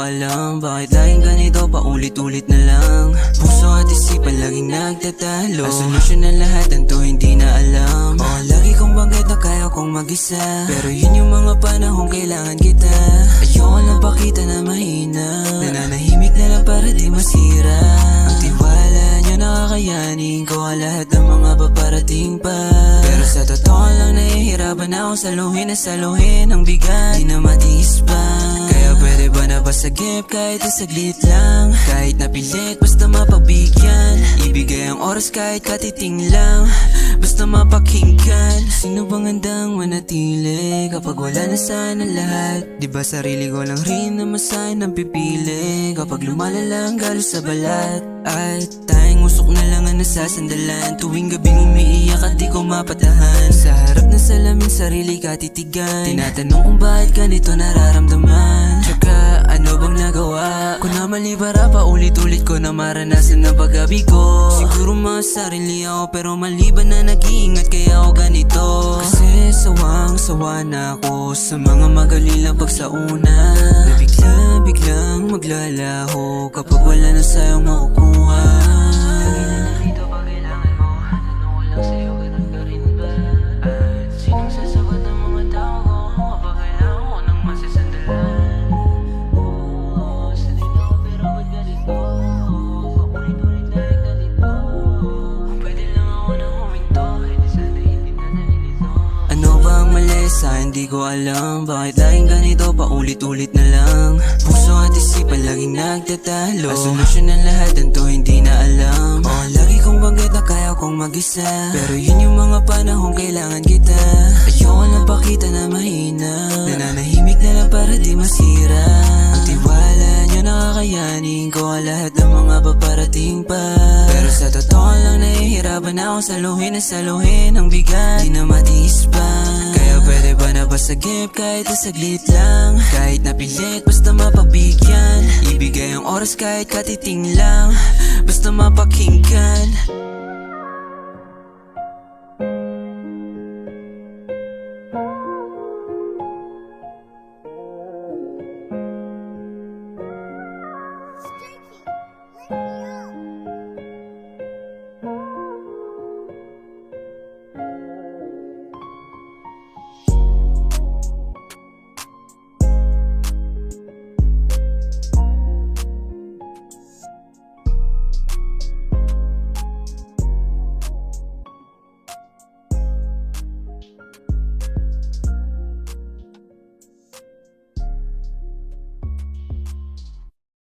alam bakit laging ganito, paulit-ulit na lang. Puso at isipan laging nagtatalo. Ang solusyon ng lahat ng to hindi na alam. Lagi kong banggit na kaya kong mag-isa, pero yun yung mga panahong kailangan kita. Ayoko lang pakita na mahina, nananahimik na lang para di masira. Ang tiwala niya nakakayanin ko ang lahat ng mga paparating pa. Pero sa totoo lang nahihirapan ako saluhin ang bigat, di na matiis pa. Kaya pwede ba na pasagip kahit isaglit lang? Kahit napilit basta mapagbigyan, ibigay ang oras kahit katiting lang, basta mapakinggan. Sino bang handang manatili kapag wala na sana lahat? Di ba sarili ko lang rin na masahin ang pipili kapag lumalala ang galos sa balat? At tayong usok na lang ang nasasandalan tuwing gabing umiiyak at di ko mapatahan. Sa harap ng salamin sarili katitigan, tinatanong kung bakit ganito nararamdaman. Tsaka ano bang nagawa ko na mali para paulit-ulit ko na maranasan ng pag-gabi ko? Siguro mga sarili ako pero maliban na nag-iingat kaya ako ganito. Kasi sawang-sawa na ako sa mga magalilang pagsauna na biglang maglalaho kapag wala na sayang makukuha. Nandito pa kailangan mo, tanong ko lang sa'yo, ganun ka rin ba? At sinong sasagot ng mga tao ko kapag kailangan ko ng masasandalan? Sanay na ako pero ba't ganito? Paulit-ulit dahil ganito. Kung pwede lang ako nang huminto, hindi sana hindi na nalilito. Ano ba ang mali sa hindi ko alam? Bakit laging ganito, paulit-ulit na lang? Puso at isipan laging nagtatalo. Ang solusyon ng lahat ng to hindi na alam. Lagi kong banggit na kaya kong mag-isa, pero yun yung mga panahong kailangan kita. Ayoko lang pakita na mahina, nananahimik na lang para di masira. Ang tiwala niya nakakayanin ko ang lahat ng mga paparating pa. Pero sa totoo lang nahihirapan ako saluhin ang bigat, di na matiis pa. Kaya pwede ba na pasagip kahit isaglit lang? Kahit napilit basta mapagbigyan, ibigay ang oras kahit katiting lang, basta mapakinggan.